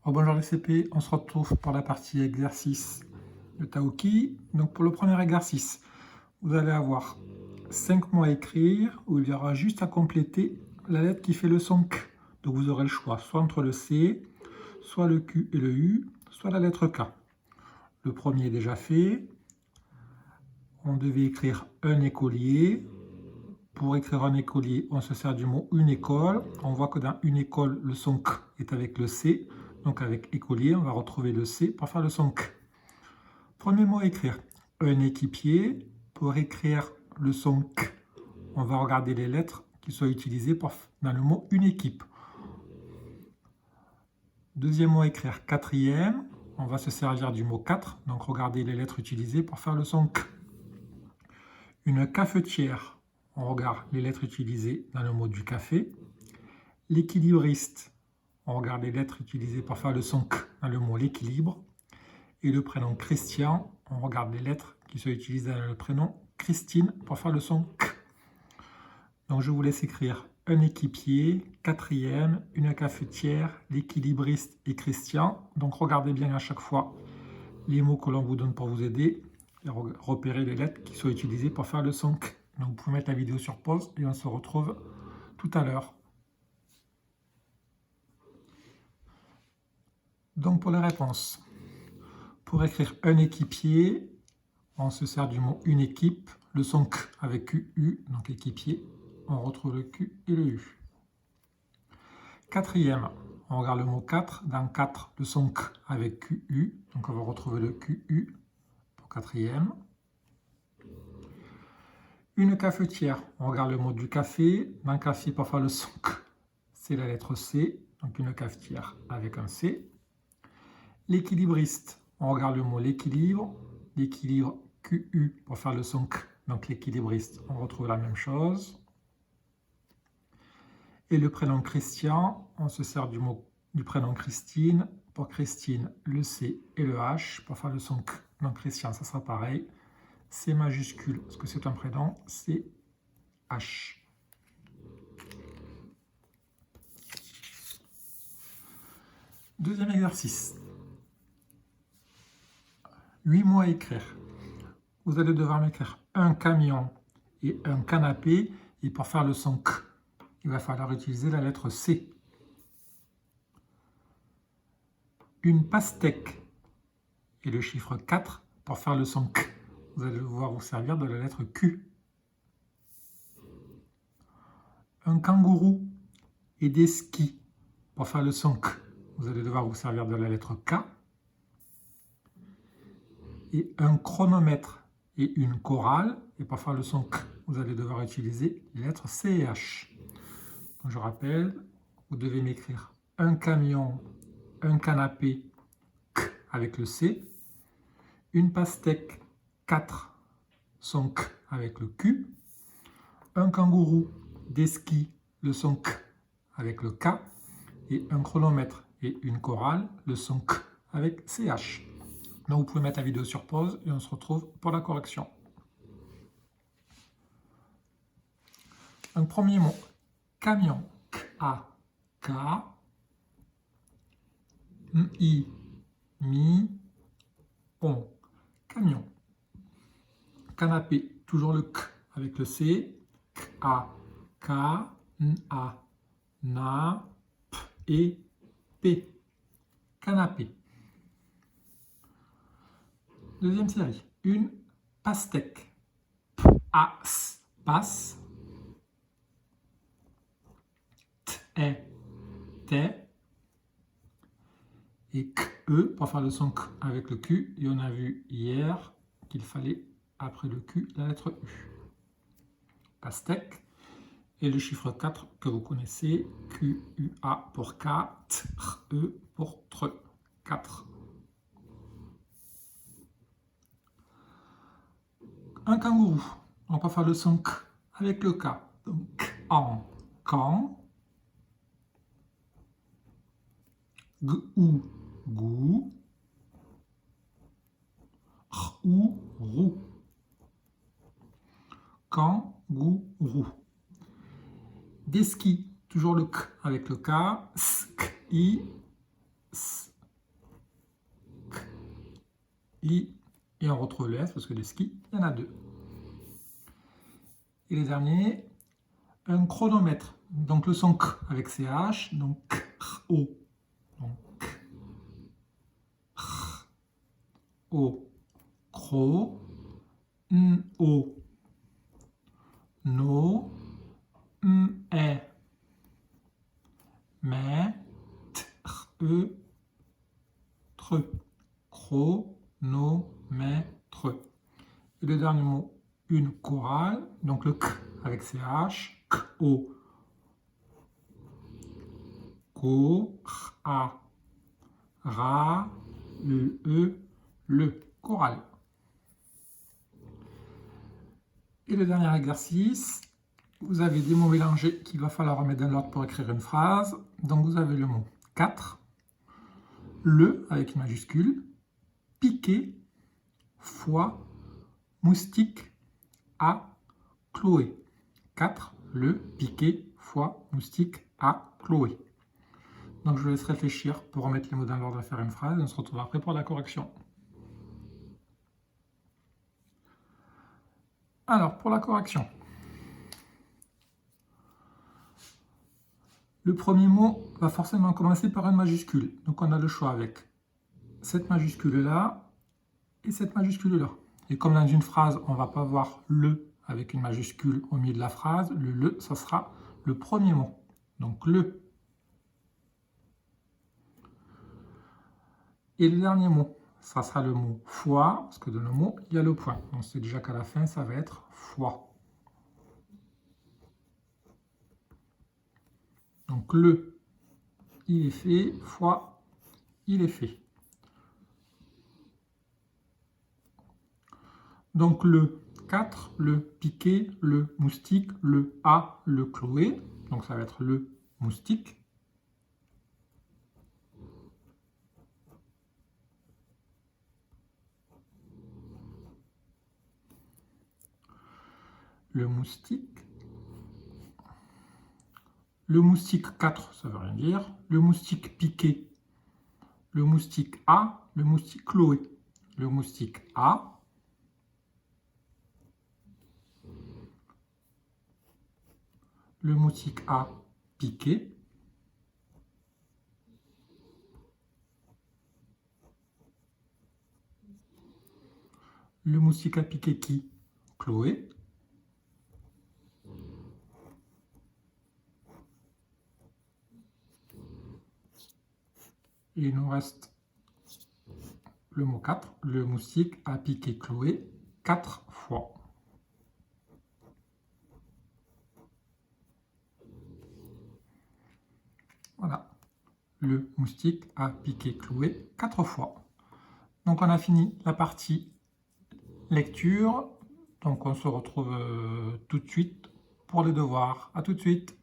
Bonjour les CP, on se retrouve pour la partie exercice de Taoki. Donc pour le premier exercice, vous allez avoir 5 mots à écrire où il y aura juste à compléter la lettre qui fait le son K. Donc vous aurez le choix soit entre le C, soit le Q et le U, soit la lettre K. Le premier est déjà fait. On devait écrire un écolier. Pour écrire un écolier, on se sert du mot une école. On voit que dans une école, le son K est avec le C. Donc avec écolier, on va retrouver le C pour faire le son K. Premier mot à écrire, un équipier. Pour écrire le son K, on va regarder les lettres qui sont utilisées dans le mot une équipe. Deuxième mot à écrire, quatrième. On va se servir du mot 4, donc regardez les lettres utilisées pour faire le son K. Une cafetière. On regarde les lettres utilisées dans le mot du café. L'équilibriste. On regarde les lettres utilisées pour faire le son K dans le mot l'équilibre. Et le prénom Christian, on regarde les lettres qui sont utilisées dans le prénom Christine pour faire le son K. Donc je vous laisse écrire un équipier, quatrième, une cafetière, l'équilibriste et Christian. Donc regardez bien à chaque fois les mots que l'on vous donne pour vous aider et repérer les lettres qui sont utilisées pour faire le son K. Donc vous pouvez mettre la vidéo sur pause et on se retrouve tout à l'heure. Donc pour les réponses, pour écrire un équipier, on se sert du mot une équipe, le son K avec QU, donc équipier, on retrouve le Q et le U. Quatrième, on regarde le mot 4, dans 4, le son K avec QU, donc on va retrouver le QU pour quatrième. Une cafetière, on regarde le mot du café, dans café pour faire le son K, c'est la lettre C, donc une cafetière avec un C. L'équilibriste, on regarde le mot l'équilibre, l'équilibre QU pour faire le son K, donc l'équilibriste, on retrouve la même chose. Et le prénom Christian, on se sert du prénom Christine, pour Christine, le C et le H pour faire le son K. Donc Christian, ça sera pareil, C majuscule, parce que c'est un prénom, C, H. Deuxième exercice. 8 mots à écrire. Vous allez devoir m'écrire un camion et un canapé, et pour faire le son K, il va falloir utiliser la lettre C. Une pastèque et le chiffre 4 pour faire le son K. Vous allez devoir vous servir de la lettre Q. Un kangourou et des skis pour faire le son K. Vous allez devoir vous servir de la lettre K. Et un chronomètre et une chorale, et pour faire le son K, vous allez devoir utiliser les lettres C et H. Donc je rappelle, vous devez m'écrire un camion, un canapé, K avec le C, une pastèque, 4, son K avec le Q, un kangourou, des skis, le son K avec le K, et un chronomètre et une chorale, le son K avec CH. Donc vous pouvez mettre la vidéo sur pause et on se retrouve pour la correction. Un premier mot, camion, K-A-K, M-I, mi, on, camion. Canapé, toujours le K avec le C, K-A-K, N-A, na, P et P, canapé. Deuxième série, une pastèque, P-A-S, passe, T, et K-E pour faire le son K avec le Q. Et on a vu hier qu'il fallait, après le Q, la lettre U. Pastèque. Et le chiffre 4 que vous connaissez, Q-U-A pour K, T-R-E pour TRE, 4. Un kangourou, on va faire le son K avec le K. Donc, en, quand, G-ou, gou, R-ou, roux. Kangourou. Des skis, toujours le K avec le K, ski, I, et on retrouve le S parce que les skis, il y en a 2. Et les derniers, un chronomètre. Donc le son K avec CH, donc K, O. Donc K, R, O, Cro, N, O, No, M, E, Mais, T, R, E, Tre. Chronomètre. Et le dernier mot, une chorale, donc le K avec CH, K, O, Ko, A, Ra, le, chorale. Et le dernier exercice, vous avez des mots mélangés qu'il va falloir remettre dans l'ordre pour écrire une phrase. Donc vous avez le mot 4, le avec une majuscule, piqué, foie, moustique, à, Chloé. 4, le, piqué, foie, moustique, à, Chloé. Donc je vous laisse réfléchir pour remettre les mots dans l'ordre et faire une phrase. On se retrouve après pour la correction. Alors, pour la correction. Le premier mot va forcément commencer par une majuscule. Donc on a le choix avec cette majuscule-là et cette majuscule-là. Et comme dans une phrase, on ne va pas voir le avec une majuscule au milieu de la phrase, le, ça sera le premier mot. Donc le. Et le dernier mot, ça sera le mot foie, parce que dans le mot, il y a le point. On sait déjà qu'à la fin, ça va être foie. Donc le, il est fait, foie, il est fait. Donc le 4, le piqué, le moustique, le A, le Chloé. Donc ça va être le moustique. Le moustique. Le moustique 4, ça veut rien dire. Le moustique piqué. Le moustique A, le moustique Chloé. Le moustique A. Le moustique A piqué. Le moustique a piqué qui? Chloé. Et il nous reste le mot 4. Le moustique a piqué Chloé 4 fois. Voilà. Le moustique a piqué Chloé 4 fois. Donc on a fini la partie lecture. Donc on se retrouve tout de suite pour les devoirs. À tout de suite.